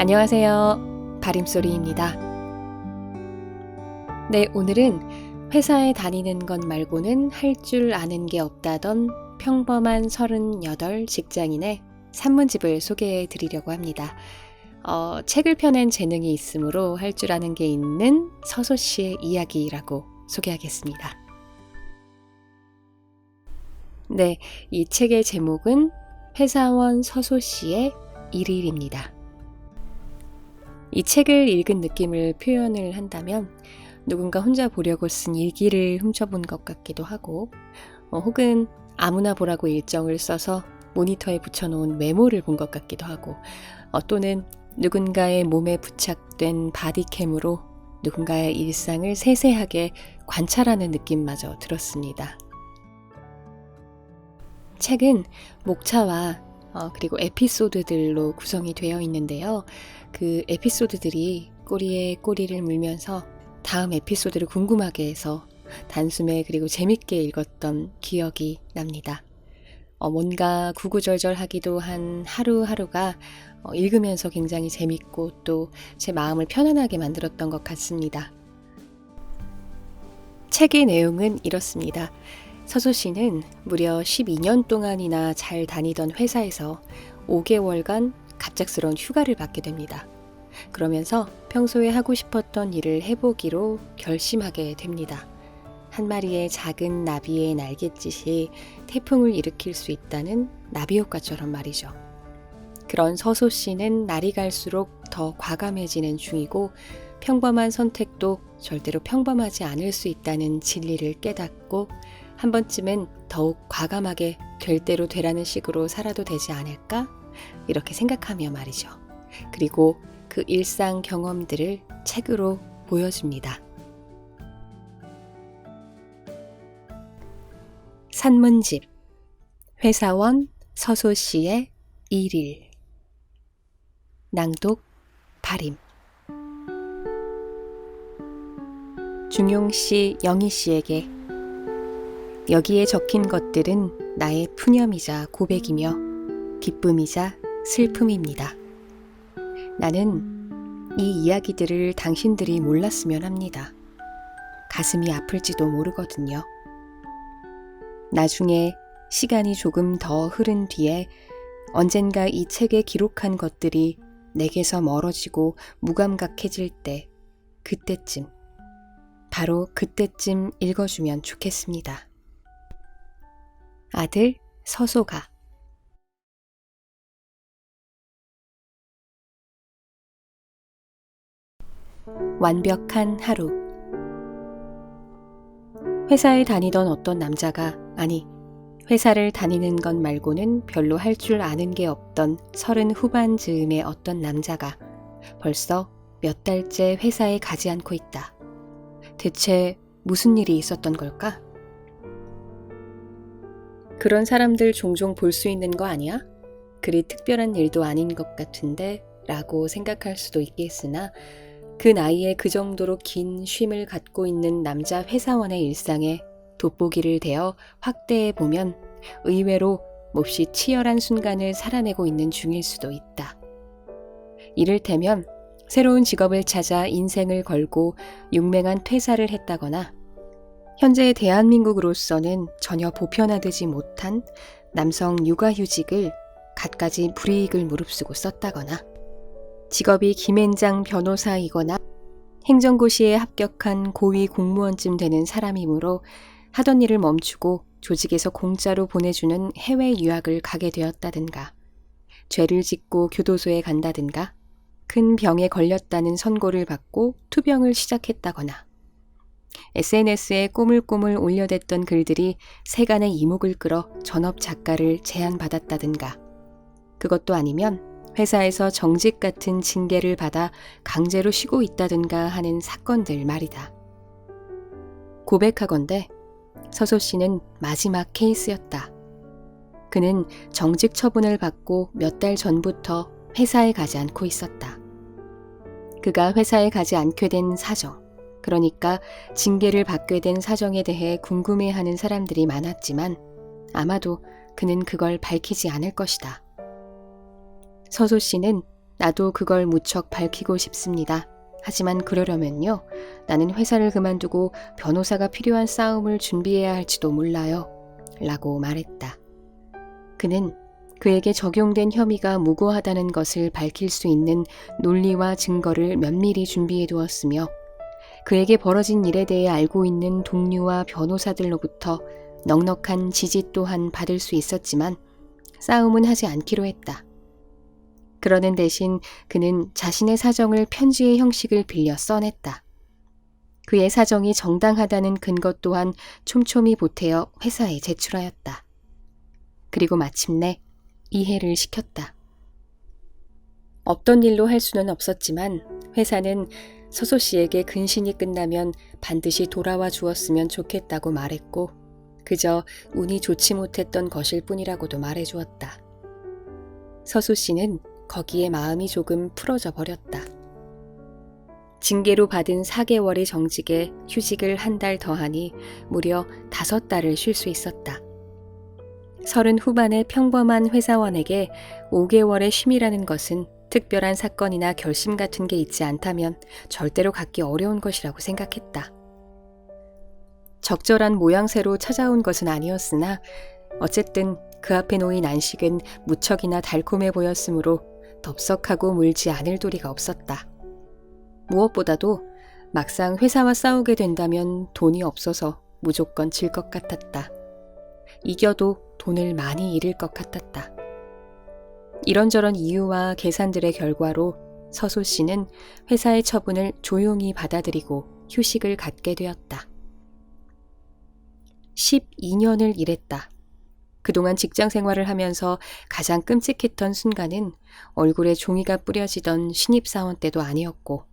안녕하세요. 바림소리입니다. 네, 오늘은 회사에 다니는 것 말고는 할 줄 아는 게 없다던 평범한 38 직장인의 산문집을 소개해 드리려고 합니다. 책을 펴낸 재능이 있으므로 할 줄 아는 게 있는 서소 씨의 이야기라고 소개하겠습니다. 네, 이 책의 제목은 회사원 서소 씨의 일일입니다. 이 책을 읽은 느낌을 표현을 한다면 누군가 혼자 보려고 쓴 일기를 훔쳐본 것 같기도 하고 혹은 아무나 보라고 일정을 써서 모니터에 붙여놓은 메모를 본 것 같기도 하고 또는 누군가의 몸에 부착된 바디캠으로 누군가의 일상을 세세하게 관찰하는 느낌마저 들었습니다. 책은 목차와 그리고 에피소드들로 구성이 되어 있는데요. 그 에피소드들이 꼬리에 꼬리를 물면서 다음 에피소드를 궁금하게 해서 단숨에 그리고 재밌게 읽었던 기억이 납니다. 뭔가 구구절절하기도 한 하루하루가 읽으면서 굉장히 재밌고 또 제 마음을 편안하게 만들었던 것 같습니다. 책의 내용은 이렇습니다. 서소 씨는 무려 12년 동안이나 잘 다니던 회사에서 5개월간 갑작스러운 휴가를 받게 됩니다. 그러면서 평소에 하고 싶었던 일을 해보기로 결심하게 됩니다. 한 마리의 작은 나비의 날갯짓이 태풍을 일으킬 수 있다는 나비 효과처럼 말이죠. 그런 서소 씨는 날이 갈수록 더 과감해지는 중이고 평범한 선택도 절대로 평범하지 않을 수 있다는 진리를 깨닫고 한 번쯤은 더욱 과감하게 될 대로 되라는 식으로 살아도 되지 않을까? 이렇게 생각하며 말이죠. 그리고 그 일상 경험들을 책으로 보여줍니다. 산문집 회사원 서소 씨의 일일 낭독 바림 중용씨 영희씨에게 여기에 적힌 것들은 나의 푸념이자 고백이며 기쁨이자 슬픔입니다. 나는 이 이야기들을 당신들이 몰랐으면 합니다. 가슴이 아플지도 모르거든요. 나중에 시간이 조금 더 흐른 뒤에 언젠가 이 책에 기록한 것들이 내게서 멀어지고 무감각해질 때, 그때쯤, 바로 그때쯤 읽어주면 좋겠습니다. 아들 서소가 완벽한 하루 회사에 다니던 어떤 남자가 회사를 다니는 것 말고는 별로 할 줄 아는 게 없던 30 후반 즈음의 어떤 남자가 벌써 몇 달째 회사에 가지 않고 있다. 대체 무슨 일이 있었던 걸까? 그런 사람들 종종 볼 수 있는 거 아니야? 그리 특별한 일도 아닌 것 같은데 라고 생각할 수도 있겠으나 그 나이에 그 정도로 긴 쉼을 갖고 있는 남자 회사원의 일상에 돋보기를 대어 확대해 보면 의외로 몹시 치열한 순간을 살아내고 있는 중일 수도 있다. 이를테면 새로운 직업을 찾아 인생을 걸고 용맹한 퇴사를 했다거나 현재 대한민국으로서는 전혀 보편화되지 못한 남성 육아휴직을 갖가지 불이익을 무릅쓰고 썼다거나 직업이 김앤장 변호사이거나 행정고시에 합격한 고위 공무원쯤 되는 사람이므로 하던 일을 멈추고 조직에서 공짜로 보내주는 해외 유학을 가게 되었다든가 죄를 짓고 교도소에 간다든가 큰 병에 걸렸다는 선고를 받고 투병을 시작했다거나 SNS에 꼬물꼬물 올려댔던 글들이 세간의 이목을 끌어 전업 작가를 제안받았다든가 그것도 아니면 회사에서 정직 같은 징계를 받아 강제로 쉬고 있다든가 하는 사건들 말이다. 고백하건대 서소 씨는 마지막 케이스였다. 그는 정직 처분을 받고 몇 달 전부터 회사에 가지 않고 있었다. 그가 회사에 가지 않게 된 사정, 그러니까 징계를 받게 된 사정에 대해 궁금해하는 사람들이 많았지만 아마도 그는 그걸 밝히지 않을 것이다. 서소 씨는 나도 그걸 무척 밝히고 싶습니다. 하지만 그러려면요. 나는 회사를 그만두고 변호사가 필요한 싸움을 준비해야 할지도 몰라요. 라고 말했다. 그는 그에게 적용된 혐의가 무고하다는 것을 밝힐 수 있는 논리와 증거를 면밀히 준비해 두었으며 그에게 벌어진 일에 대해 알고 있는 동료와 변호사들로부터 넉넉한 지지 또한 받을 수 있었지만 싸움은 하지 않기로 했다. 그러는 대신 그는 자신의 사정을 편지의 형식을 빌려 써냈다. 그의 사정이 정당하다는 근거 또한 촘촘히 보태어 회사에 제출하였다. 그리고 마침내 이해를 시켰다. 없던 일로 할 수는 없었지만 회사는 서소 씨에게 근신이 끝나면 반드시 돌아와 주었으면 좋겠다고 말했고 그저 운이 좋지 못했던 것일 뿐이라고도 말해주었다. 서소 씨는 거기에 마음이 조금 풀어져 버렸다. 징계로 받은 4개월의 정직에 휴직을 한 달 더하니 무려 5달을 쉴 수 있었다. 30 후반의 평범한 회사원에게 5개월의 쉼이라는 것은 특별한 사건이나 결심 같은 게 있지 않다면 절대로 갖기 어려운 것이라고 생각했다. 적절한 모양새로 찾아온 것은 아니었으나 어쨌든 그 앞에 놓인 안식은 무척이나 달콤해 보였으므로 덥석하고 물지 않을 도리가 없었다. 무엇보다도 막상 회사와 싸우게 된다면 돈이 없어서 무조건 질 것 같았다. 이겨도 돈을 많이 잃을 것 같았다. 이런저런 이유와 계산들의 결과로 서소 씨는 회사의 처분을 조용히 받아들이고 휴식을 갖게 되었다. 12년을 일했다. 그동안 직장 생활을 하면서 가장 끔찍했던 순간은 얼굴에 종이가 뿌려지던 신입사원 때도 아니었고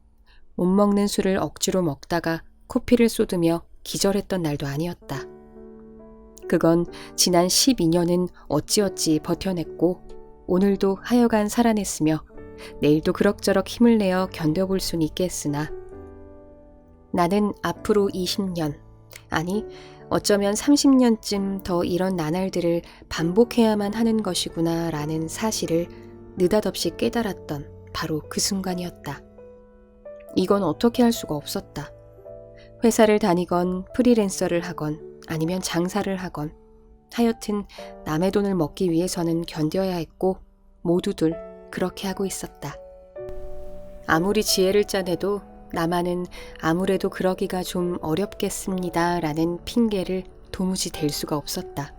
못 먹는 술을 억지로 먹다가 코피를 쏟으며 기절했던 날도 아니었다. 그건 지난 12년은 어찌어찌 버텨냈고 오늘도 하여간 살아냈으며 내일도 그럭저럭 힘을 내어 견뎌볼 순 있겠으나 나는 앞으로 20년, 아니 어쩌면 30년쯤 더 이런 나날들을 반복해야만 하는 것이구나 라는 사실을 느닷없이 깨달았던 바로 그 순간이었다. 이건 어떻게 할 수가 없었다. 회사를 다니건 프리랜서를 하건 아니면 장사를 하건 하여튼 남의 돈을 먹기 위해서는 견뎌야 했고 모두들 그렇게 하고 있었다. 아무리 지혜를 짜내도 나만은 아무래도 그러기가 좀 어렵겠습니다 라는 핑계를 도무지 댈 수가 없었다.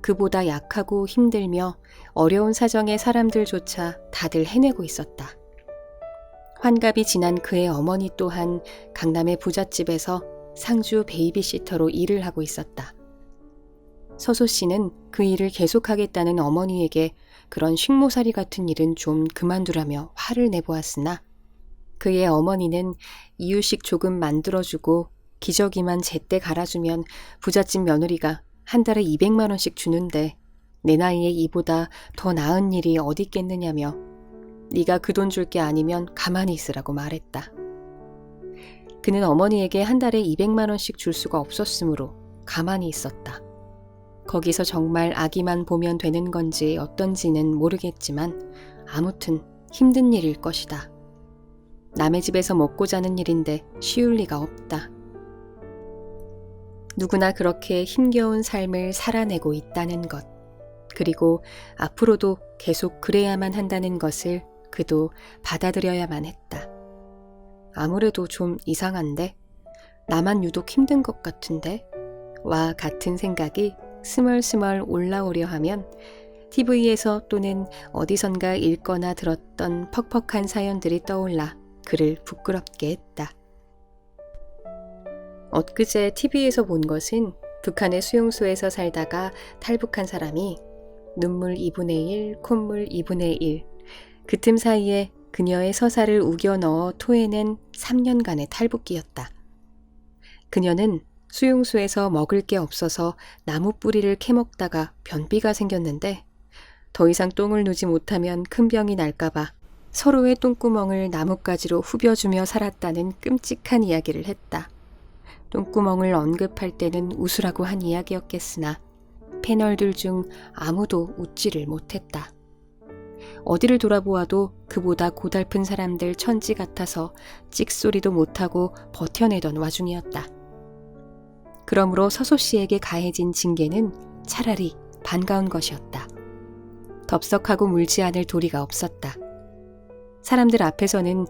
그보다 약하고 힘들며 어려운 사정의 사람들조차 다들 해내고 있었다. 환갑이 지난 그의 어머니 또한 강남의 부잣집에서 상주 베이비시터로 일을 하고 있었다. 서소 씨는 그 일을 계속하겠다는 어머니에게 그런 쉰모살이 같은 일은 좀 그만두라며 화를 내보았으나 그의 어머니는 이유식 조금 만들어주고 기저귀만 제때 갈아주면 부잣집 며느리가 한 달에 200만 원씩 주는데 내 나이에 이보다 더 나은 일이 어디 있겠느냐며 네가 그 돈 줄 게 아니면 가만히 있으라고 말했다. 그는 어머니에게 한 달에 200만 원씩 줄 수가 없었으므로 가만히 있었다. 거기서 정말 아기만 보면 되는 건지 어떤지는 모르겠지만 아무튼 힘든 일일 것이다. 남의 집에서 먹고 자는 일인데 쉬울 리가 없다. 누구나 그렇게 힘겨운 삶을 살아내고 있다는 것, 그리고 앞으로도 계속 그래야만 한다는 것을 그도 받아들여야만 했다. 아무래도 좀 이상한데? 나만 유독 힘든 것 같은데? 와 같은 생각이 스멀스멀 올라오려 하면 TV에서 또는 어디선가 읽거나 들었던 퍽퍽한 사연들이 떠올라 그를 부끄럽게 했다. 엊그제 TV에서 본 것은 북한의 수용소에서 살다가 탈북한 사람이 눈물 2분의 1, 콧물 2분의 1, 그 틈 사이에 그녀의 서사를 우겨 넣어 토해낸 3년간의 탈북기였다. 그녀는 수용소에서 먹을 게 없어서 나무 뿌리를 캐먹다가 변비가 생겼는데 더 이상 똥을 누지 못하면 큰 병이 날까봐 서로의 똥구멍을 나뭇가지로 후벼주며 살았다는 끔찍한 이야기를 했다. 똥구멍을 언급할 때는 웃으라고 한 이야기였겠으나 패널들 중 아무도 웃지를 못했다. 어디를 돌아보아도 그보다 고달픈 사람들 천지 같아서 찍소리도 못하고 버텨내던 와중이었다. 그러므로 서소 씨에게 가해진 징계는 차라리 반가운 것이었다. 덥석하고 물지 않을 도리가 없었다. 사람들 앞에서는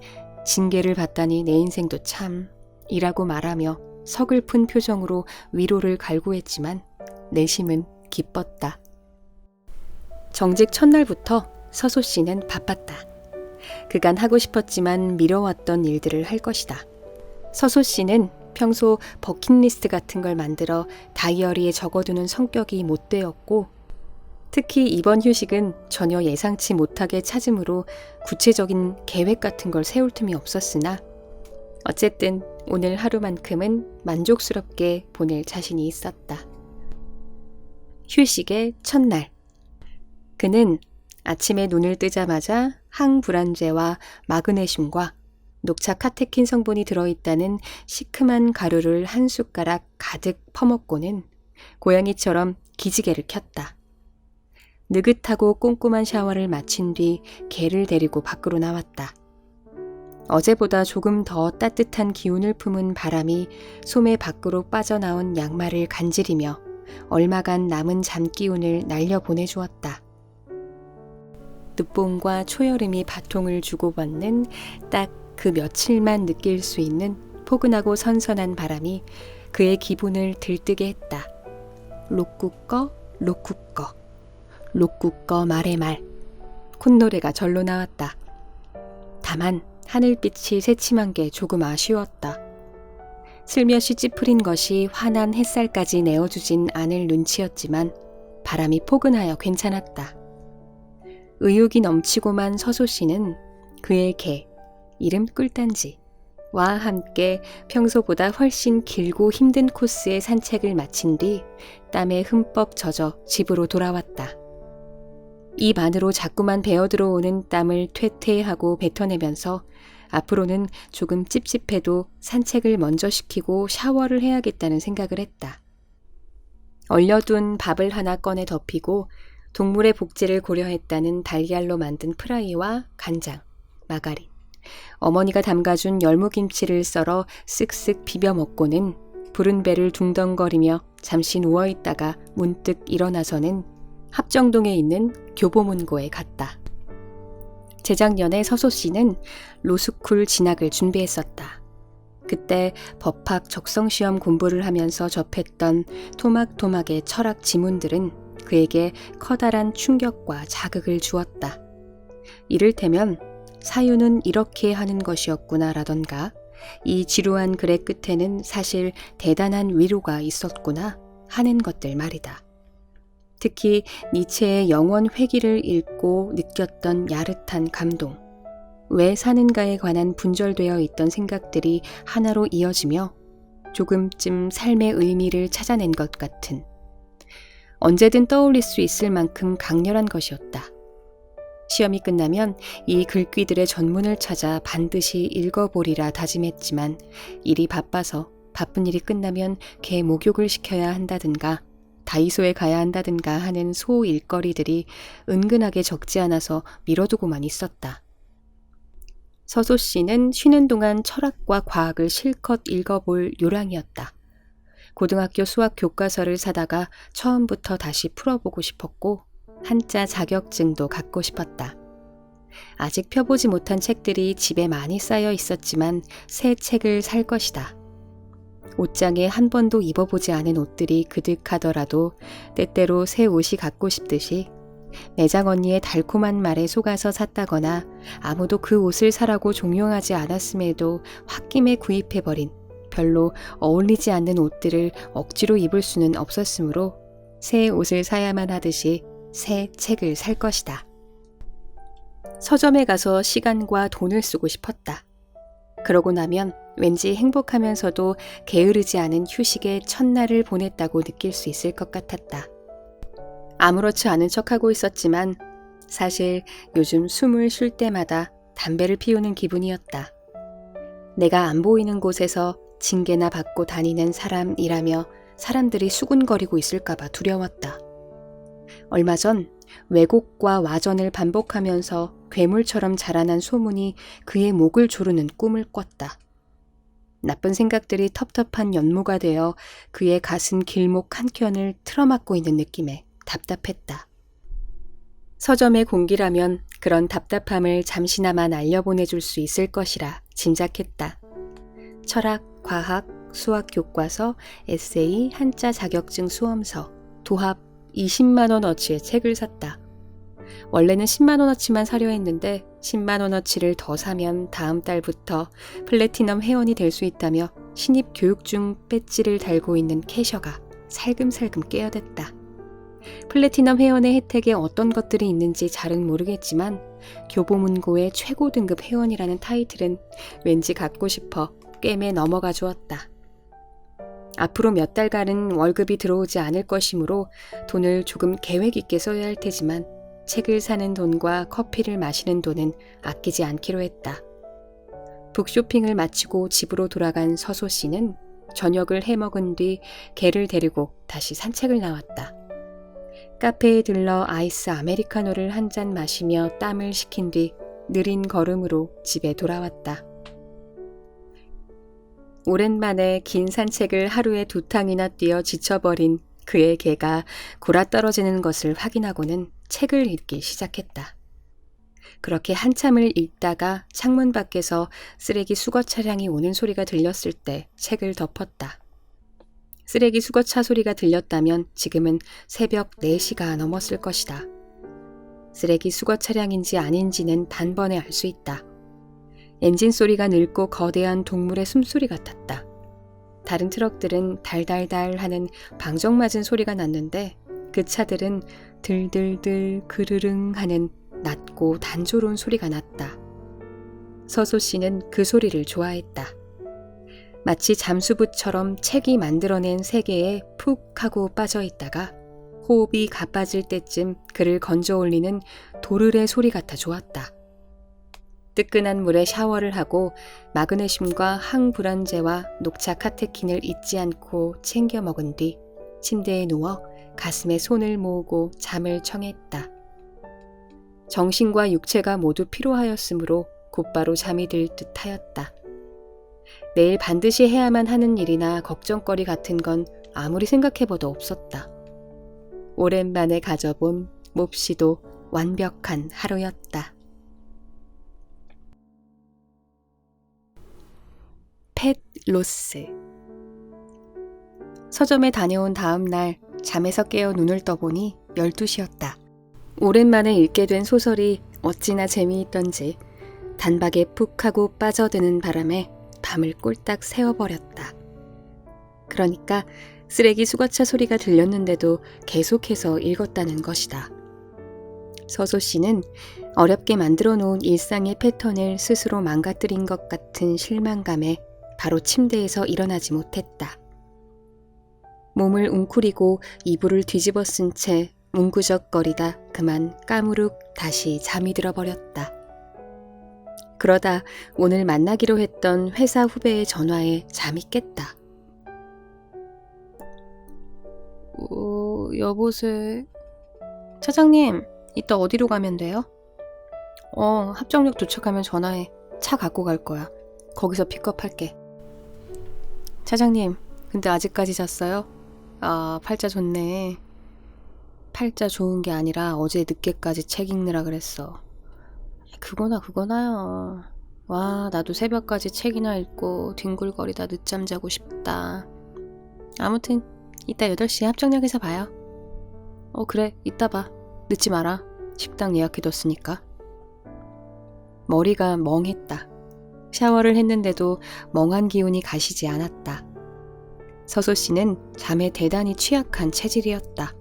징계를 받다니 내 인생도 참 이라고 말하며 서글픈 표정으로 위로를 갈구했지만 내심은 기뻤다. 정직 첫날부터 서소 씨는 바빴다. 그간 하고 싶었지만 미뤄왔던 일들을 할 것이다. 서소 씨는 평소 버킷리스트 같은 걸 만들어 다이어리에 적어두는 성격이 못 되었고, 특히 이번 휴식은 전혀 예상치 못하게 찾으므로 구체적인 계획 같은 걸 세울 틈이 없었으나 어쨌든 오늘 하루만큼은 만족스럽게 보낼 자신이 있었다. 휴식의 첫날. 그는 아침에 눈을 뜨자마자 항불안제와 마그네슘과 녹차 카테킨 성분이 들어있다는 시큼한 가루를 한 숟가락 가득 퍼먹고는 고양이처럼 기지개를 켰다. 느긋하고 꼼꼼한 샤워를 마친 뒤 개를 데리고 밖으로 나왔다. 어제보다 조금 더 따뜻한 기운을 품은 바람이 소매 밖으로 빠져나온 양말을 간지리며 얼마간 남은 잠기운을 날려보내주었다. 늦봄과 초여름이 바통을 주고받는 딱 그 며칠만 느낄 수 있는 포근하고 선선한 바람이 그의 기분을 들뜨게 했다. 록구꺼 록구꺼 록구꺼 말의 말. 콧노래가 절로 나왔다. 다만 하늘빛이 새침한 게 조금 아쉬웠다. 슬며시 찌푸린 것이 환한 햇살까지 내어주진 않을 눈치였지만 바람이 포근하여 괜찮았다. 의욕이 넘치고만 서소 씨는 그의 개, 이름 꿀단지와 함께 평소보다 훨씬 길고 힘든 코스의 산책을 마친 뒤 땀에 흠뻑 젖어 집으로 돌아왔다. 입 안으로 자꾸만 배어 들어오는 땀을 퇴퇴하고 뱉어내면서 앞으로는 조금 찝찝해도 산책을 먼저 시키고 샤워를 해야겠다는 생각을 했다. 얼려둔 밥을 하나 꺼내 덮이고 동물의 복지를 고려했다는 달걀로 만든 프라이와 간장, 마가린, 어머니가 담가준 열무김치를 썰어 쓱쓱 비벼 먹고는 부른 배를 둥덩거리며 잠시 누워있다가 문득 일어나서는 합정동에 있는 교보문고에 갔다. 재작년에 서소 씨는 로스쿨 진학을 준비했었다. 그때 법학 적성시험 공부를 하면서 접했던 토막토막의 철학 지문들은 그에게 커다란 충격과 자극을 주었다. 이를테면 사유는 이렇게 하는 것이었구나 라던가 이 지루한 글의 끝에는 사실 대단한 위로가 있었구나 하는 것들 말이다. 특히 니체의 영원 회귀를 읽고 느꼈던 야릇한 감동, 왜 사는가에 관한 분절되어 있던 생각들이 하나로 이어지며 조금쯤 삶의 의미를 찾아낸 것 같은, 언제든 떠올릴 수 있을 만큼 강렬한 것이었다. 시험이 끝나면 이 글귀들의 전문을 찾아 반드시 읽어보리라 다짐했지만 일이 바빠서 바쁜 일이 끝나면 개 목욕을 시켜야 한다든가 다이소에 가야 한다든가 하는 소일거리들이 은근하게 적지 않아서 미뤄두고만 있었다. 서소 씨는 쉬는 동안 철학과 과학을 실컷 읽어볼 요량이었다. 고등학교 수학 교과서를 사다가 처음부터 다시 풀어보고 싶었고 한자 자격증도 갖고 싶었다. 아직 펴보지 못한 책들이 집에 많이 쌓여 있었지만 새 책을 살 것이다. 옷장에 한 번도 입어보지 않은 옷들이 그득하더라도 때때로 새 옷이 갖고 싶듯이 매장 언니의 달콤한 말에 속아서 샀다거나 아무도 그 옷을 사라고 종용하지 않았음에도 홧김에 구입해버린 별로 어울리지 않는 옷들을 억지로 입을 수는 없었으므로 새 옷을 사야만 하듯이 새 책을 살 것이다. 서점에 가서 시간과 돈을 쓰고 싶었다. 그러고 나면 왠지 행복하면서도 게으르지 않은 휴식의 첫날을 보냈다고 느낄 수 있을 것 같았다. 아무렇지 않은 척하고 있었지만 사실 요즘 숨을 쉴 때마다 담배를 피우는 기분이었다. 내가 안 보이는 곳에서 징계나 받고 다니는 사람이라며 사람들이 수군거리고 있을까봐 두려웠다. 얼마 전 왜곡과 와전을 반복하면서 괴물처럼 자라난 소문이 그의 목을 조르는 꿈을 꿨다. 나쁜 생각들이 텁텁한 연무가 되어 그의 가슴 길목 한켠을 틀어막고 있는 느낌에 답답했다. 서점의 공기라면 그런 답답함을 잠시나마 날려보내줄 수 있을 것이라 짐작했다. 철학, 과학, 수학 교과서, 에세이, 한자 자격증 수험서, 도합 20만 원어치의 책을 샀다. 원래는 10만 원어치만 사려 했는데 10만 원어치를 더 사면 다음 달부터 플래티넘 회원이 될 수 있다며 신입 교육중 배지를 달고 있는 캐셔가 살금살금 깨어댔다. 플래티넘 회원의 혜택에 어떤 것들이 있는지 잘은 모르겠지만 교보문고의 최고 등급 회원이라는 타이틀은 왠지 갖고 싶어 꿰매 넘어가 주었다. 앞으로 몇 달간은 월급이 들어오지 않을 것이므로 돈을 조금 계획 있게 써야 할 테지만 책을 사는 돈과 커피를 마시는 돈은 아끼지 않기로 했다. 북쇼핑을 마치고 집으로 돌아간 서소 씨는 저녁을 해먹은 뒤 개를 데리고 다시 산책을 나왔다. 카페에 들러 아이스 아메리카노를 한 잔 마시며 땀을 식힌 뒤 느린 걸음으로 집에 돌아왔다. 오랜만에 긴 산책을 하루에 2탕이나 뛰어 지쳐버린 그의 개가 골아떨어지는 것을 확인하고는 책을 읽기 시작했다. 그렇게 한참을 읽다가 창문 밖에서 쓰레기 수거 차량이 오는 소리가 들렸을 때 책을 덮었다. 쓰레기 수거차 소리가 들렸다면 지금은 새벽 4시가 넘었을 것이다. 쓰레기 수거 차량인지 아닌지는 단번에 알 수 있다. 엔진 소리가 늙고 거대한 동물의 숨소리 같았다. 다른 트럭들은 달달달 하는 방정맞은 소리가 났는데 그 차들은 들들들 그르릉 하는 낮고 단조로운 소리가 났다. 서소 씨는 그 소리를 좋아했다. 마치 잠수부처럼 책이 만들어낸 세계에 푹 하고 빠져 있다가 호흡이 가빠질 때쯤 그를 건져 올리는 도르래 소리 같아 좋았다. 뜨끈한 물에 샤워를 하고 마그네슘과 항불안제와 녹차 카테킨을 잊지 않고 챙겨 먹은 뒤 침대에 누워 가슴에 손을 모으고 잠을 청했다. 정신과 육체가 모두 피로하였으므로 곧바로 잠이 들 듯하였다. 내일 반드시 해야만 하는 일이나 걱정거리 같은 건 아무리 생각해봐도 없었다. 오랜만에 가져본 몹시도 완벽한 하루였다. 펫 로스. 서점에 다녀온 다음 날 잠에서 깨어 눈을 떠보니 12시였다. 오랜만에 읽게 된 소설이 어찌나 재미있던지 단박에 푹 하고 빠져드는 바람에 밤을 꼴딱 새워버렸다. 그러니까 쓰레기 수거차 소리가 들렸는데도 계속해서 읽었다는 것이다. 서소 씨는 어렵게 만들어 놓은 일상의 패턴을 스스로 망가뜨린 것 같은 실망감에 바로 침대에서 일어나지 못했다. 몸을 웅크리고 이불을 뒤집어 쓴 채 뭉구적거리다 그만 까무룩 다시 잠이 들어버렸다. 그러다 오늘 만나기로 했던 회사 후배의 전화에 잠이 깼다. 여보세요? 차장님, 이따 어디로 가면 돼요? 합정역 도착하면 전화해. 차 갖고 갈 거야. 거기서 픽업할게. 차장님, 근데 아직까지 잤어요? 아, 팔자 좋네. 팔자 좋은 게 아니라 어제 늦게까지 책 읽느라 그랬어. 그거나요. 와, 나도 새벽까지 책이나 읽고 뒹굴거리다 늦잠 자고 싶다. 아무튼 이따 8시에 합정역에서 봐요. 그래, 이따 봐. 늦지 마라. 식당 예약해뒀으니까. 머리가 멍했다. 샤워를 했는데도 멍한 기운이 가시지 않았다. 서소 씨는 잠에 대단히 취약한 체질이었다.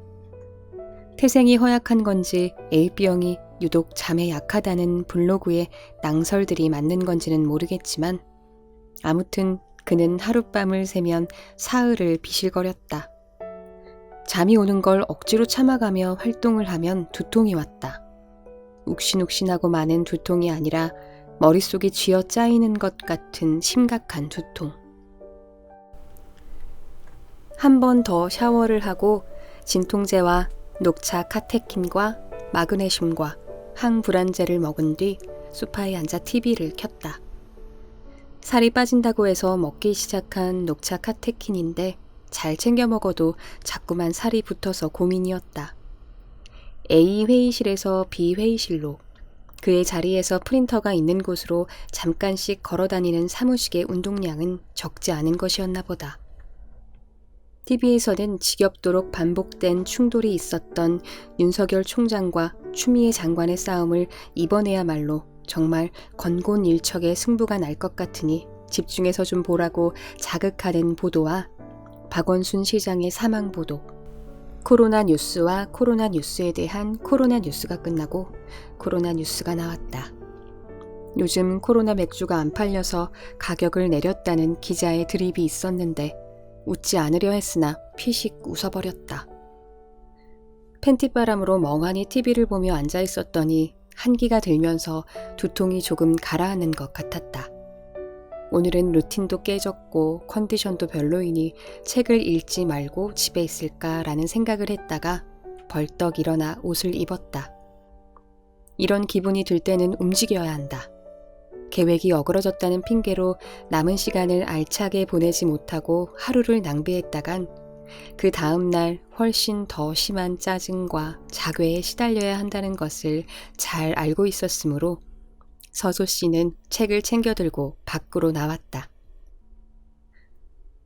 태생이 허약한 건지 A병이 유독 잠에 약하다는 블로그에 낭설들이 맞는 건지는 모르겠지만 아무튼 그는 하룻밤을 새면 사흘을 비실거렸다. 잠이 오는 걸 억지로 참아가며 활동을 하면 두통이 왔다. 욱신욱신하고 많은 두통이 아니라 머릿속이 쥐어짜이는 것 같은 심각한 두통. 한 번 더 샤워를 하고 진통제와 녹차 카테킨과 마그네슘과 항불안제를 먹은 뒤 소파에 앉아 TV를 켰다. 살이 빠진다고 해서 먹기 시작한 녹차 카테킨인데 잘 챙겨 먹어도 자꾸만 살이 붙어서 고민이었다. A 회의실에서 B 회의실로, 그의 자리에서 프린터가 있는 곳으로 잠깐씩 걸어다니는 사무직의 운동량은 적지 않은 것이었나 보다. TV에서는 지겹도록 반복된 충돌이 있었던 윤석열 총장과 추미애 장관의 싸움을 이번에야말로 정말 건곤일척의 승부가 날 것 같으니 집중해서 좀 보라고 자극하는 보도와 박원순 시장의 사망 보도, 코로나 뉴스와 코로나 뉴스에 대한 코로나 뉴스가 끝나고 코로나 뉴스가 나왔다. 요즘 코로나 맥주가 안 팔려서 가격을 내렸다는 기자의 드립이 있었는데 웃지 않으려 했으나 피식 웃어버렸다. 팬티바람으로 멍하니 TV를 보며 앉아 있었더니 한기가 들면서 두통이 조금 가라앉는 것 같았다. 오늘은 루틴도 깨졌고 컨디션도 별로이니 책을 읽지 말고 집에 있을까라는 생각을 했다가 벌떡 일어나 옷을 입었다. 이런 기분이 들 때는 움직여야 한다. 계획이 어그러졌다는 핑계로 남은 시간을 알차게 보내지 못하고 하루를 낭비했다간 그 다음 날 훨씬 더 심한 짜증과 자괴에 시달려야 한다는 것을 잘 알고 있었으므로 서소 씨는 책을 챙겨 들고 밖으로 나왔다.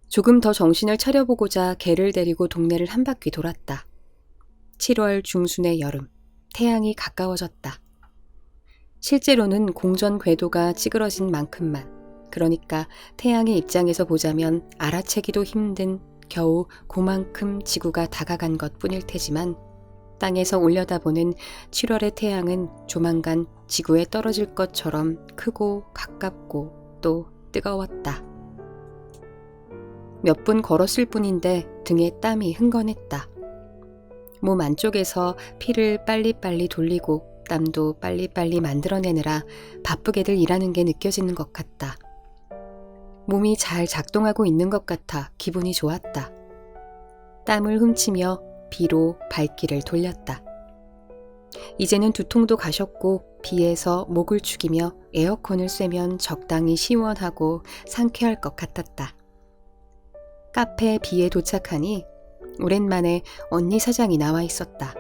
조금 더 정신을 차려보고자 개를 데리고 동네를 한 바퀴 돌았다. 7월 중순의 여름, 태양이 가까워졌다. 실제로는 공전 궤도가 찌그러진 만큼만, 그러니까 태양의 입장에서 보자면 알아채기도 힘든 겨우 그만큼 지구가 다가간 것뿐일 테지만 땅에서 올려다보는 7월의 태양은 조만간 지구에 떨어질 것처럼 크고 가깝고 또 뜨거웠다. 몇 분 걸었을 뿐인데 등에 땀이 흥건했다. 몸 안쪽에서 피를 빨리빨리 돌리고 땀도 빨리빨리 만들어내느라 바쁘게들 일하는 게 느껴지는 것 같다. 몸이 잘 작동하고 있는 것 같아 기분이 좋았다. 땀을 훔치며 비로 발길을 돌렸다. 이제는 두통도 가셨고 비에서 목을 축이며 에어컨을 쐬면 적당히 시원하고 상쾌할 것 같았다. 카페 B에 도착하니 오랜만에 언니 사장이 나와 있었다.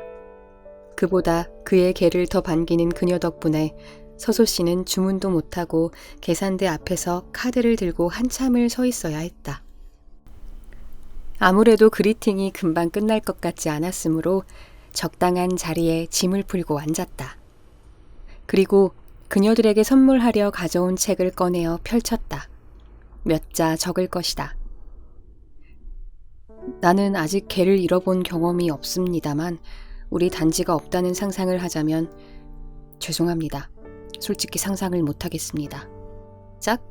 그보다 그의 개를 더 반기는 그녀 덕분에 서소 씨는 주문도 못하고 계산대 앞에서 카드를 들고 한참을 서 있어야 했다. 아무래도 그리팅이 금방 끝날 것 같지 않았으므로 적당한 자리에 짐을 풀고 앉았다. 그리고 그녀들에게 선물하려 가져온 책을 꺼내어 펼쳤다. 몇 자 적을 것이다. 나는 아직 개를 잃어본 경험이 없습니다만 우리 단지가 없다는 상상을 하자면 죄송합니다. 솔직히 상상을 못하겠습니다. 짝?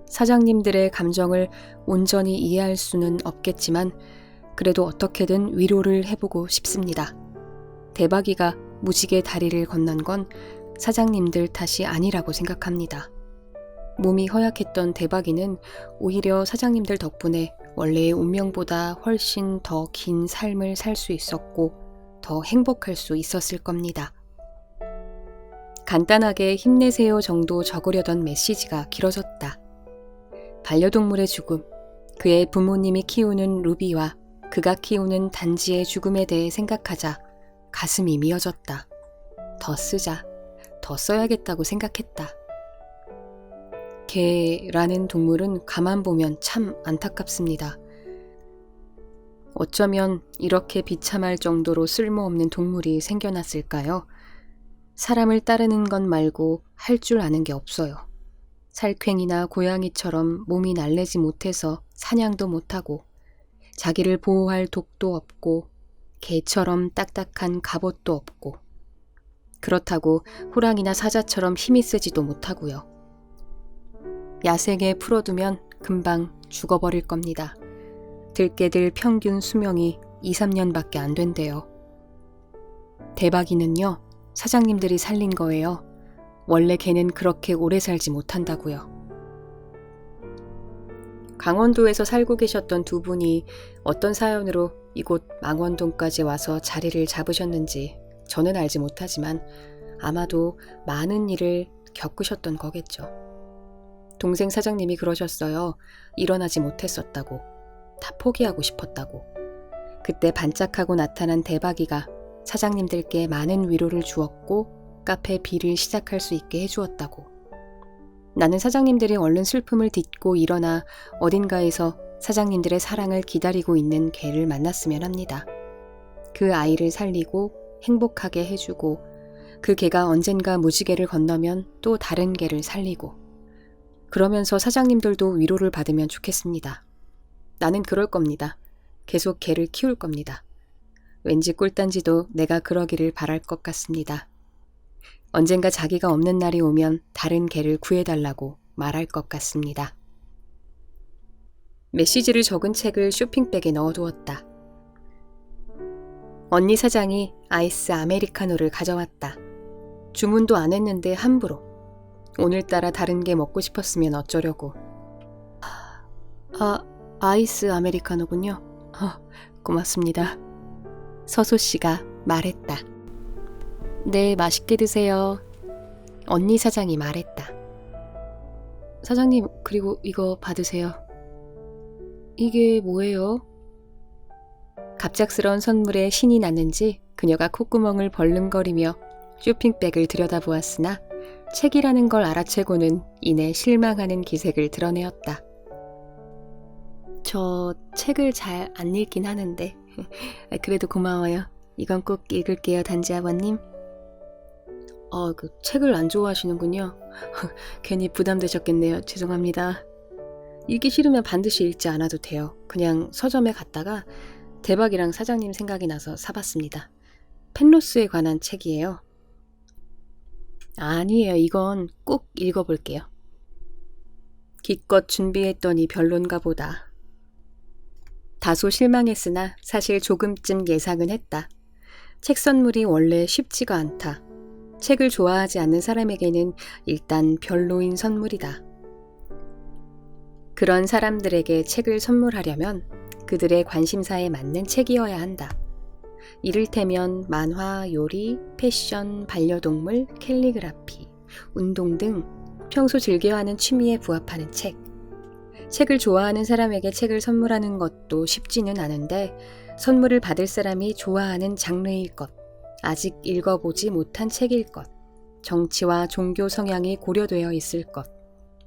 사장님들의 감정을 온전히 이해할 수는 없겠지만 그래도 어떻게든 위로를 해보고 싶습니다. 대박이가 무지개 다리를 건넌 건 사장님들 탓이 아니라고 생각합니다. 몸이 허약했던 대박이는 오히려 사장님들 덕분에 원래의 운명보다 훨씬 더 긴 삶을 살 수 있었고 더 행복할 수 있었을 겁니다. 간단하게 힘내세요 정도 적으려던 메시지가 길어졌다. 반려동물의 죽음, 그의 부모님이 키우는 루비와 그가 키우는 단지의 죽음에 대해 생각하자 가슴이 미어졌다. 더 쓰자, 더 써야겠다고 생각했다. 개라는 동물은 가만 보면 참 안타깝습니다. 어쩌면 이렇게 비참할 정도로 쓸모없는 동물이 생겨났을까요? 사람을 따르는 것 말고 할 줄 아는 게 없어요. 살쾡이나 고양이처럼 몸이 날래지 못해서 사냥도 못하고 자기를 보호할 독도 없고 개처럼 딱딱한 갑옷도 없고 그렇다고 호랑이나 사자처럼 힘이 세지도 못하고요. 야생에 풀어두면 금방 죽어버릴 겁니다. 들개들 평균 수명이 2-3년밖에 안 된대요. 대박이는요, 사장님들이 살린 거예요. 원래 개는 그렇게 오래 살지 못한다고요. 강원도에서 살고 계셨던 두 분이 어떤 사연으로 이곳 망원동까지 와서 자리를 잡으셨는지 저는 알지 못하지만 아마도 많은 일을 겪으셨던 거겠죠. 동생 사장님이 그러셨어요. 일어나지 못했었다고. 다 포기하고 싶었다고. 그때 반짝하고 나타난 대박이가 사장님들께 많은 위로를 주었고 카페 B를 시작할 수 있게 해주었다고. 나는 사장님들이 얼른 슬픔을 딛고 일어나 어딘가에서 사장님들의 사랑을 기다리고 있는 개를 만났으면 합니다. 그 아이를 살리고 행복하게 해주고 그 개가 언젠가 무지개를 건너면 또 다른 개를 살리고 그러면서 사장님들도 위로를 받으면 좋겠습니다. 나는 그럴 겁니다. 계속 개를 키울 겁니다. 왠지 꿀단지도 내가 그러기를 바랄 것 같습니다. 언젠가 자기가 없는 날이 오면 다른 개를 구해달라고 말할 것 같습니다. 메시지를 적은 책을 쇼핑백에 넣어두었다. 언니 사장이 아이스 아메리카노를 가져왔다. 주문도 안 했는데 함부로. 오늘따라 다른 게 먹고 싶었으면 어쩌려고. 아이스 아메리카노군요. 고맙습니다. 서소 씨가 말했다. 네, 맛있게 드세요. 언니 사장이 말했다. 사장님, 그리고 이거 받으세요. 이게 뭐예요? 갑작스러운 선물에 신이 났는지 그녀가 콧구멍을 벌름거리며 쇼핑백을 들여다보았으나 책이라는 걸 알아채고는 이내 실망하는 기색을 드러내었다. 저 책을 잘 안 읽긴 하는데 그래도 고마워요. 이건 꼭 읽을게요, 단지 아버님. 그 책을 안 좋아하시는군요. 괜히 부담되셨겠네요. 죄송합니다. 읽기 싫으면 반드시 읽지 않아도 돼요. 그냥 서점에 갔다가 대박이랑 사장님 생각이 나서 사봤습니다. 펜로스에 관한 책이에요. 아니에요. 이건 꼭 읽어볼게요. 기껏 준비했더니 별론가 보다. 다소 실망했으나 사실 조금쯤 예상은 했다. 책 선물이 원래 쉽지가 않다. 책을 좋아하지 않는 사람에게는 일단 별로인 선물이다. 그런 사람들에게 책을 선물하려면 그들의 관심사에 맞는 책이어야 한다. 이를테면 만화, 요리, 패션, 반려동물, 캘리그라피, 운동 등 평소 즐겨하는 취미에 부합하는 책. 책을 좋아하는 사람에게 책을 선물하는 것도 쉽지는 않은데 선물을 받을 사람이 좋아하는 장르일 것, 아직 읽어보지 못한 책일 것, 정치와 종교 성향이 고려되어 있을 것,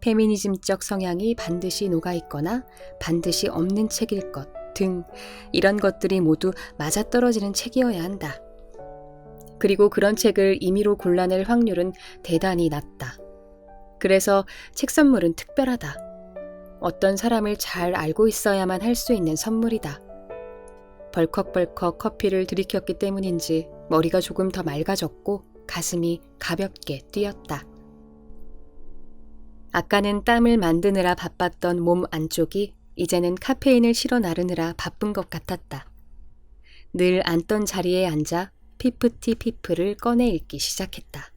페미니즘적 성향이 반드시 녹아있거나 반드시 없는 책일 것 등 이런 것들이 모두 맞아떨어지는 책이어야 한다. 그리고 그런 책을 임의로 골라낼 확률은 대단히 낮다. 그래서 책 선물은 특별하다. 어떤 사람을 잘 알고 있어야만 할 수 있는 선물이다. 벌컥벌컥 커피를 들이켰기 때문인지 머리가 조금 더 맑아졌고 가슴이 가볍게 뛰었다. 아까는 땀을 만드느라 바빴던 몸 안쪽이 이제는 카페인을 실어 나르느라 바쁜 것 같았다. 늘 앉던 자리에 앉아 피프티 피플을 꺼내 읽기 시작했다.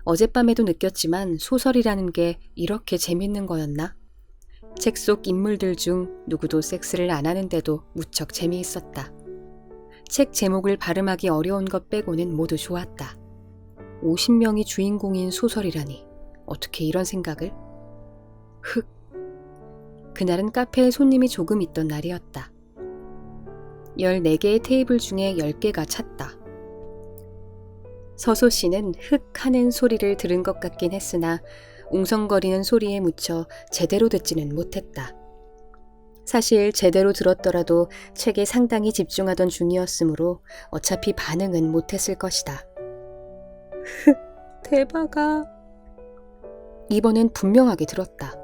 어젯밤에도 느꼈지만 소설이라는 게 이렇게 재밌는 거였나? 책 속 인물들 중 누구도 섹스를 안 하는데도 무척 재미있었다. 책 제목을 발음하기 어려운 것 빼고는 모두 좋았다. 50명이 주인공인 소설이라니 어떻게 이런 생각을? 흑. 그날은 카페에 손님이 조금 있던 날이었다. 14개의 테이블 중에 10개가 찼다. 서소 씨는 흑 하는 소리를 들은 것 같긴 했으나 웅성거리는 소리에 묻혀 제대로 듣지는 못했다. 사실 제대로 들었더라도 책에 상당히 집중하던 중이었으므로 어차피 반응은 못했을 것이다. 흑, 대박아. 이번엔 분명하게 들었다.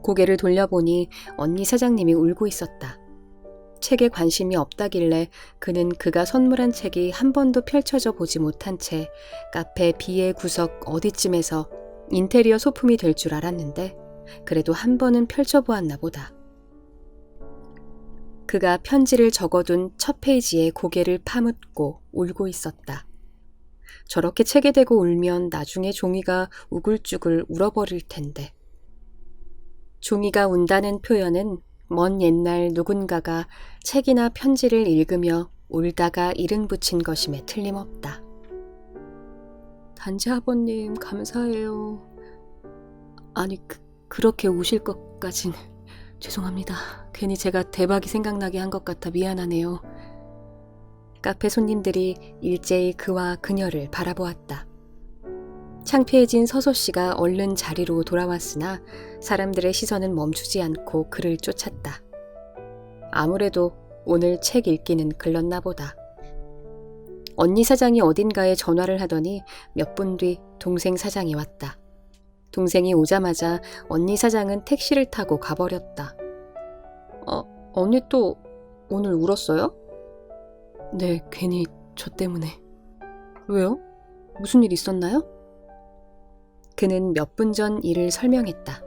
고개를 돌려보니 언니 사장님이 울고 있었다. 책에 관심이 없다길래 그는 그가 선물한 책이 한 번도 펼쳐져 보지 못한 채 카페 B의 구석 어디쯤에서 인테리어 소품이 될 줄 알았는데 그래도 한 번은 펼쳐보았나 보다. 그가 편지를 적어둔 첫 페이지에 고개를 파묻고 울고 있었다. 저렇게 책에 대고 울면 나중에 종이가 우글쭈글 울어버릴 텐데. 종이가 운다는 표현은 먼 옛날 누군가가 책이나 편지를 읽으며 울다가 이른 붙인 것임에 틀림없다. 단지 아버님 감사해요. 아니 그렇게 우실 것까진 죄송합니다. 괜히 제가 대박이 생각나게 한 것 같아 미안하네요. 카페 손님들이 일제히 그와 그녀를 바라보았다. 창피해진 서소씨가 얼른 자리로 돌아왔으나 사람들의 시선은 멈추지 않고 그를 쫓았다. 아무래도 오늘 책 읽기는 글렀나 보다. 언니 사장이 어딘가에 전화를 하더니 몇 분 뒤 동생 사장이 왔다. 동생이 오자마자 언니 사장은 택시를 타고 가버렸다. 언니 또 오늘 울었어요? 네, 괜히 저 때문에. 왜요? 무슨 일 있었나요? 그는 몇 분 전 일을 설명했다.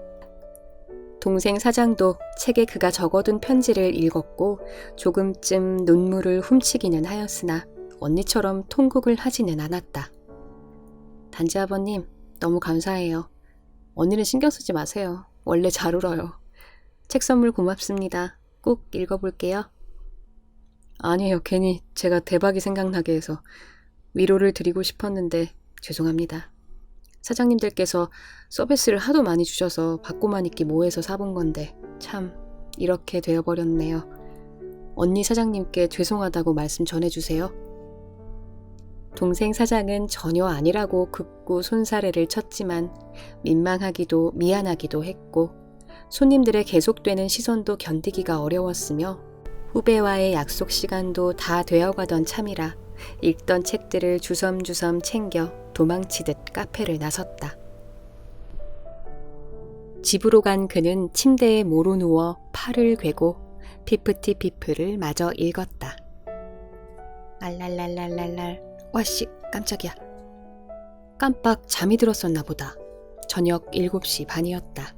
동생 사장도 책에 그가 적어둔 편지를 읽었고 조금쯤 눈물을 훔치기는 하였으나 언니처럼 통곡을 하지는 않았다. 단지 아버님 너무 감사해요. 언니는 신경 쓰지 마세요. 원래 잘 울어요. 책 선물 고맙습니다. 꼭 읽어볼게요. 아니에요. 괜히 제가 대박이 생각나게 해서 위로를 드리고 싶었는데 죄송합니다. 사장님들께서 서비스를 하도 많이 주셔서 받고만 있기 뭐해서 사본 건데 참 이렇게 되어버렸네요. 언니 사장님께 죄송하다고 말씀 전해주세요. 동생 사장은 전혀 아니라고 극구 손사래를 쳤지만 민망하기도 미안하기도 했고 손님들의 계속되는 시선도 견디기가 어려웠으며 후배와의 약속 시간도 다 되어가던 참이라 읽던 책들을 주섬주섬 챙겨 도망치듯 카페를 나섰다. 집으로 간 그는 침대에 모로 누워 팔을 괴고 피프티 피플을 마저 읽었다. 알랄랄랄랄랄. 와씨 깜짝이야. 깜빡 잠이 들었었나 보다. 저녁 7시 반이었다.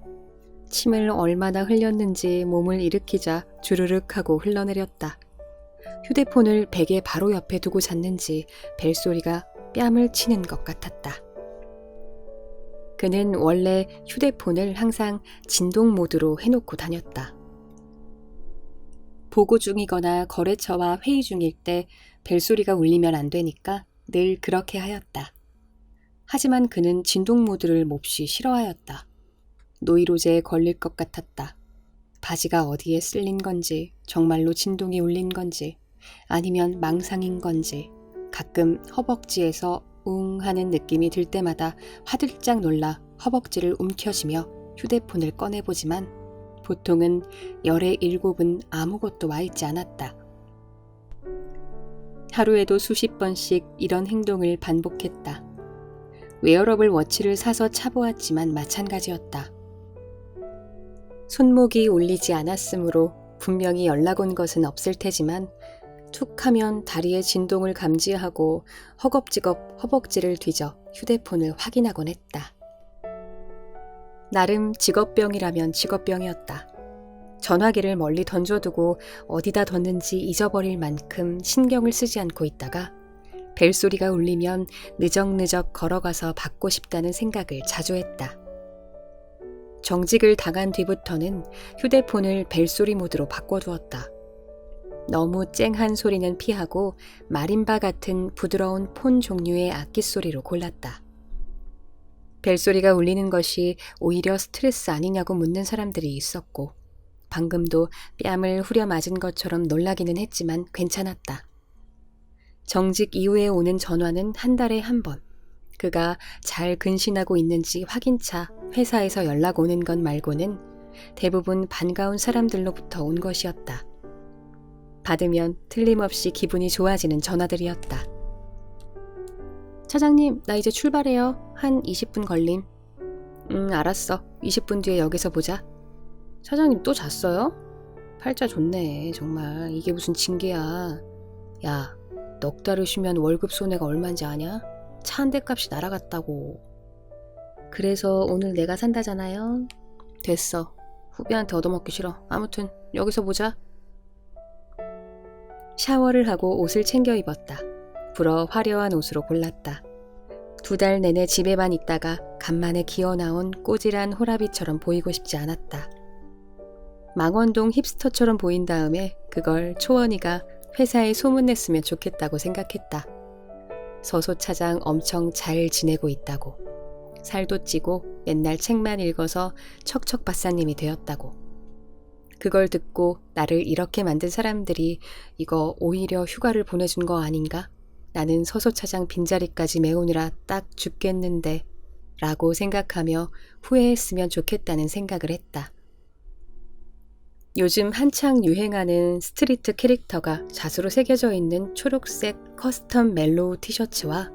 침을 얼마나 흘렸는지 몸을 일으키자 주르륵 하고 흘러내렸다. 휴대폰을 베개 바로 옆에 두고 잤는지 벨소리가 뺨을 치는 것 같았다. 그는 원래 휴대폰을 항상 진동 모드로 해놓고 다녔다. 보고 중이거나 거래처와 회의 중일 때 벨소리가 울리면 안 되니까 늘 그렇게 하였다. 하지만 그는 진동 모드를 몹시 싫어하였다. 노이로제에 걸릴 것 같았다. 바지가 어디에 쓸린 건지, 정말로 진동이 울린 건지, 아니면 망상인 건지, 가끔 허벅지에서 웅 하는 느낌이 들 때마다 화들짝 놀라 허벅지를 움켜쥐며 휴대폰을 꺼내보지만 보통은 열의 7은 아무것도 와있지 않았다. 하루에도 수십 번씩 이런 행동을 반복했다. 웨어러블 워치를 사서 차보았지만 마찬가지였다. 손목이 울리지 않았으므로 분명히 연락 온 것은 없을 테지만 툭 하면 다리의 진동을 감지하고 허겁지겁 허벅지를 뒤져 휴대폰을 확인하곤 했다. 나름 직업병이라면 직업병이었다. 전화기를 멀리 던져두고 어디다 뒀는지 잊어버릴 만큼 신경을 쓰지 않고 있다가 벨소리가 울리면 느적느적 걸어가서 받고 싶다는 생각을 자주 했다. 정직을 당한 뒤부터는 휴대폰을 벨소리 모드로 바꿔두었다. 너무 쨍한 소리는 피하고 마림바 같은 부드러운 폰 종류의 악기 소리로 골랐다. 벨소리가 울리는 것이 오히려 스트레스 아니냐고 묻는 사람들이 있었고 방금도 뺨을 후려 맞은 것처럼 놀라기는 했지만 괜찮았다. 정직 이후에 오는 전화는 한 달에 한 번. 그가 잘 근신하고 있는지 확인차 회사에서 연락 오는 것 말고는 대부분 반가운 사람들로부터 온 것이었다. 받으면 틀림없이 기분이 좋아지는 전화들이었다. 차장님, 나 이제 출발해요. 한 20분 걸림. 알았어. 20분 뒤에 여기서 보자. 차장님 또 잤어요? 팔자 좋네. 정말 이게 무슨 징계야. 야, 넉 달을 쉬면 월급 손해가 얼마인지 아냐? 차 한 대 값이 날아갔다고. 그래서 오늘 내가 산다잖아요. 됐어. 후배한테 얻어먹기 싫어. 아무튼 여기서 보자. 샤워를 하고 옷을 챙겨 입었다. 불어 화려한 옷으로 골랐다. 2달 내내 집에만 있다가 간만에 기어나온 꼬질한 호라비처럼 보이고 싶지 않았다. 망원동 힙스터처럼 보인 다음에 그걸 초원이가 회사에 소문냈으면 좋겠다고 생각했다. 서소 차장 엄청 잘 지내고 있다고. 살도 찌고 맨날 책만 읽어서 척척 박사님이 되었다고. 그걸 듣고 나를 이렇게 만든 사람들이 이거 오히려 휴가를 보내준 거 아닌가? 나는 서소 차장 빈자리까지 메우느라 딱 죽겠는데 라고 생각하며 후회했으면 좋겠다는 생각을 했다. 요즘 한창 유행하는 스트리트 캐릭터가 자수로 새겨져 있는 초록색 커스텀 멜로우 티셔츠와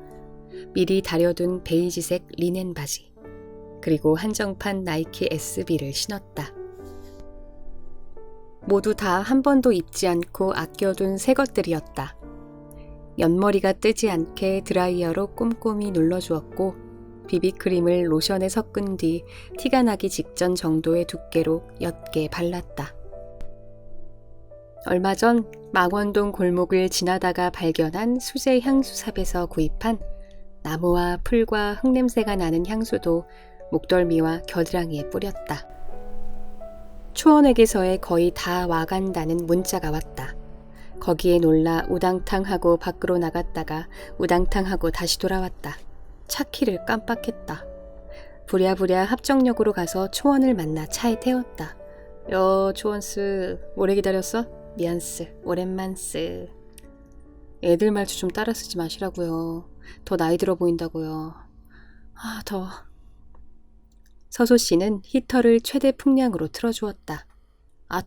미리 다려둔 베이지색 리넨 바지, 그리고 한정판 나이키 SB를 신었다. 모두 다 한 번도 입지 않고 아껴둔 새 것들이었다. 옆머리가 뜨지 않게 드라이어로 꼼꼼히 눌러주었고 비비크림을 로션에 섞은 뒤 티가 나기 직전 정도의 두께로 옅게 발랐다. 얼마 전 망원동 골목을 지나다가 발견한 수제 향수삽에서 구입한 나무와 풀과 흙냄새가 나는 향수도 목덜미와 겨드랑이에 뿌렸다. 초원에게서의 거의 다 와간다는 문자가 왔다. 거기에 놀라 우당탕하고 밖으로 나갔다가 우당탕하고 다시 돌아왔다. 차 키를 깜빡했다. 부랴부랴 합정역으로 가서 초원을 만나 차에 태웠다. 초원스, 오래 기다렸어? 미안스, 오랜만스. 애들 말투 좀 따라 쓰지 마시라고요. 더 나이 들어 보인다고요. 더워. 서소 씨는 히터를 최대 풍량으로 틀어주었다.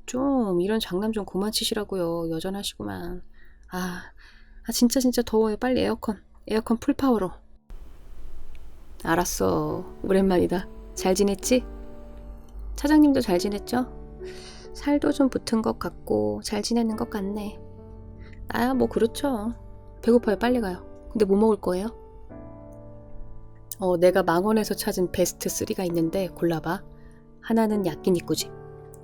좀 이런 장난 좀 그만 치시라고요. 여전하시구만. 진짜 더워요. 빨리 에어컨 풀파워로. 알았어. 오랜만이다. 잘 지냈지? 차장님도 잘 지냈죠? 살도 좀 붙은 것 같고 잘 지내는 것 같네. 뭐 그렇죠. 배고파요. 빨리 가요. 근데 뭐 먹을 거예요? 내가 망원에서 찾은 베스트 3가 있는데 골라봐. 하나는 야끼니꾸집.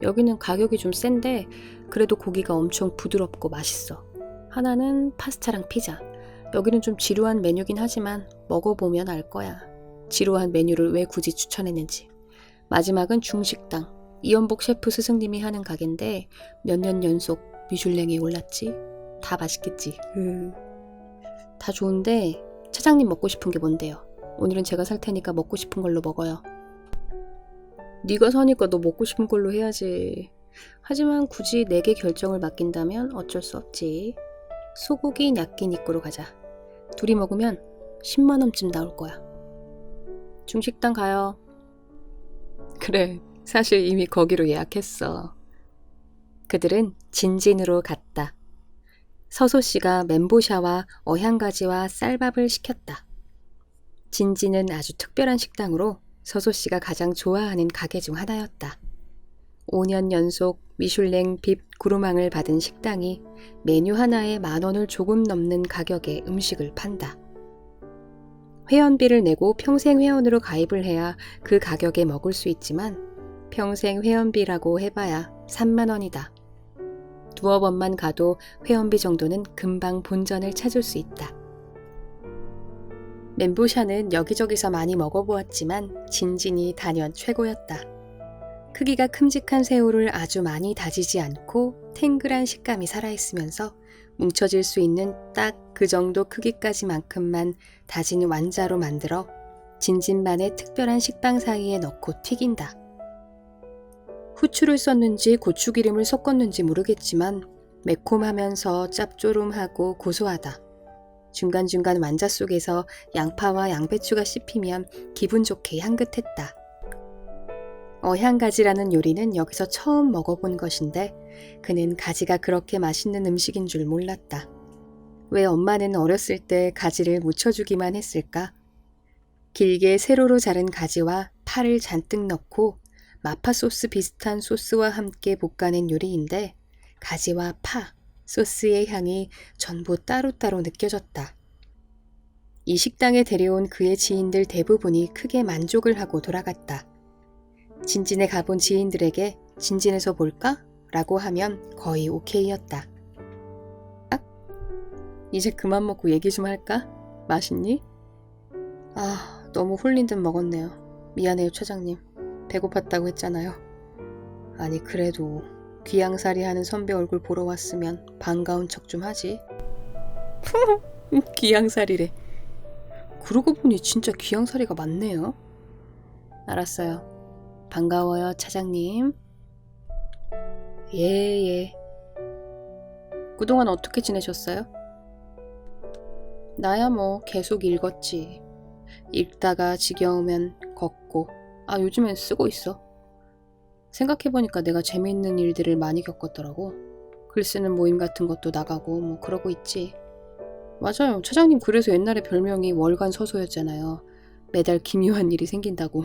여기는 가격이 좀 센데 그래도 고기가 엄청 부드럽고 맛있어. 하나는 파스타랑 피자. 여기는 좀 지루한 메뉴긴 하지만 먹어보면 알 거야. 지루한 메뉴를 왜 굳이 추천했는지. 마지막은 중식당. 이연복 셰프 스승님이 하는 가게인데 몇 년 연속 미슐랭에 올랐지. 다 맛있겠지. 다 좋은데 차장님 먹고 싶은 게 뭔데요? 오늘은 제가 살 테니까 먹고 싶은 걸로 먹어요. 네가 사니까 너 먹고 싶은 걸로 해야지. 하지만 굳이 내게 결정을 맡긴다면 어쩔 수 없지. 소고기 야끼니꾸로 가자. 둘이 먹으면 10만 원쯤 나올 거야. 중식당 가요. 그래, 사실 이미 거기로 예약했어. 그들은 진진으로 갔다. 서소 씨가 멘보샤와 어향가지와 쌀밥을 시켰다. 진진은 아주 특별한 식당으로 서소 씨가 가장 좋아하는 가게 중 하나였다. 5년 연속 미슐랭 빕 구루망을 받은 식당이 메뉴 하나에 10,000원을 조금 넘는 가격에 음식을 판다. 회원비를 내고 평생 회원으로 가입을 해야 그 가격에 먹을 수 있지만 평생 회원비라고 해봐야 3만 원이다. 두어 번만 가도 회원비 정도는 금방 본전을 찾을 수 있다. 멘보샤는 여기저기서 많이 먹어보았지만 진진이 단연 최고였다. 크기가 큼직한 새우를 아주 많이 다지지 않고 탱글한 식감이 살아있으면서 뭉쳐질 수 있는 딱 그 정도 크기까지만큼만 다진 완자로 만들어 진진만의 특별한 식빵 사이에 넣고 튀긴다. 후추를 썼는지 고추기름을 섞었는지 모르겠지만 매콤하면서 짭조름하고 고소하다. 중간중간 완자 속에서 양파와 양배추가 씹히면 기분 좋게 향긋했다. 어향가지라는 요리는 여기서 처음 먹어본 것인데 그는 가지가 그렇게 맛있는 음식인 줄 몰랐다. 왜 엄마는 어렸을 때 가지를 무쳐주기만 했을까? 길게 세로로 자른 가지와 파를 잔뜩 넣고 마파 소스 비슷한 소스와 함께 볶아낸 요리인데 가지와 파, 소스의 향이 전부 따로따로 느껴졌다. 이 식당에 데려온 그의 지인들 대부분이 크게 만족을 하고 돌아갔다. 진진에 가본 지인들에게 진진에서 볼까? 라고 하면 거의 오케이였다. 이제 그만 먹고 얘기 좀 할까? 맛있니? 너무 홀린 듯 먹었네요. 미안해요, 차장님. 배고팠다고 했잖아요. 아니, 그래도 귀양살이 하는 선배 얼굴 보러 왔으면 반가운 척 좀 하지. 귀양살이래. 그러고 보니 진짜 귀양살이가 많네요. 알았어요. 반가워요, 차장님. 예. 그동안 어떻게 지내셨어요? 나야 뭐 계속 읽었지. 읽다가 지겨우면 걷고, 요즘엔 쓰고 있어. 생각해보니까 내가 재미있는 일들을 많이 겪었더라고. 글 쓰는 모임 같은 것도 나가고 뭐 그러고 있지. 맞아요. 차장님 그래서 옛날에 별명이 월간 서소였잖아요. 매달 기묘한 일이 생긴다고.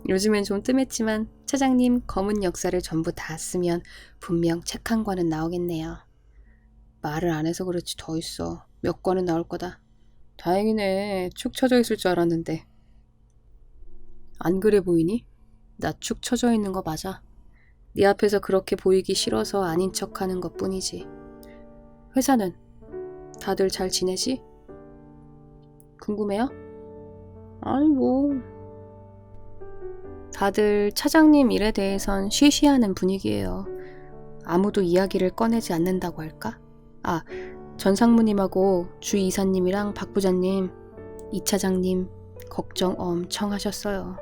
요즘엔 좀 뜸했지만 차장님 검은 역사를 전부 다 쓰면 분명 책 한 권은 나오겠네요. 말을 안 해서 그렇지 더 있어. 몇 권은 나올 거다. 다행이네. 축 처져 있을 줄 알았는데. 안 그래 보이니? 나 축 처져 있는 거 맞아. 네 앞에서 그렇게 보이기 싫어서 아닌 척하는 것뿐이지. 회사는 다들 잘 지내지? 궁금해요? 아니 뭐 다들 차장님 일에 대해선 쉬쉬하는 분위기예요. 아무도 이야기를 꺼내지 않는다고 할까? 전 상무님하고 주 이사님이랑 박 부장님, 이 차장님 걱정 엄청 하셨어요.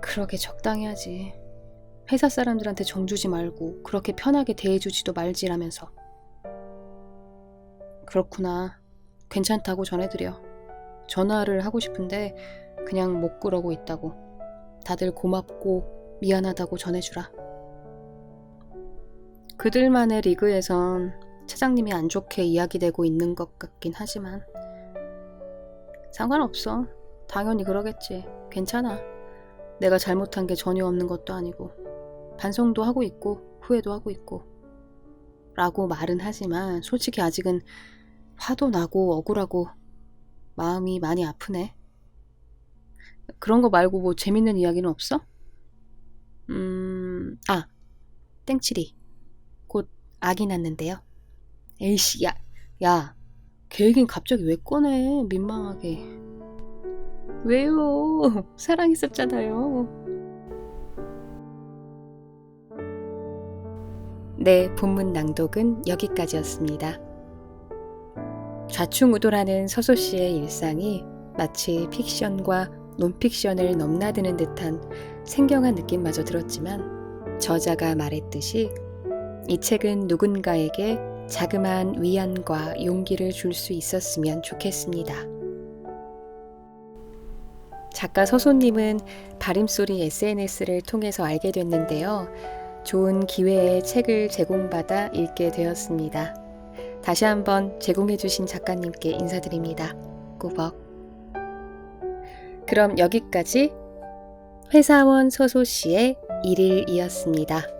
그러게 적당히 하지. 회사 사람들한테 정주지 말고 그렇게 편하게 대해주지도 말지라면서. 그렇구나. 괜찮다고 전해드려. 전화를 하고 싶은데 그냥 못 그러고 있다고. 다들 고맙고 미안하다고 전해주라. 그들만의 리그에선 차장님이 안 좋게 이야기되고 있는 것 같긴 하지만 상관없어. 당연히 그러겠지. 괜찮아. 내가 잘못한 게 전혀 없는 것도 아니고 반성도 하고 있고 후회도 하고 있고 라고 말은 하지만 솔직히 아직은 화도 나고 억울하고 마음이 많이 아프네. 그런 거 말고 뭐 재밌는 이야기는 없어? 땡칠이 곧 아기 낳는데요. 에이씨 야 계획은 갑자기 왜 꺼내. 민망하게. 왜요? 사랑했었잖아요. 네, 본문 낭독은 여기까지였습니다. 좌충우돌하는 서소씨의 일상이 마치 픽션과 논픽션을 넘나드는 듯한 생경한 느낌마저 들었지만 저자가 말했듯이 이 책은 누군가에게 자그마한 위안과 용기를 줄 수 있었으면 좋겠습니다. 작가 서소님은 바림소리 SNS를 통해서 알게 됐는데요. 좋은 기회에 책을 제공받아 읽게 되었습니다. 다시 한번 제공해주신 작가님께 인사드립니다. 꾸벅. 그럼 여기까지 회사원 서소씨의 일일이었습니다.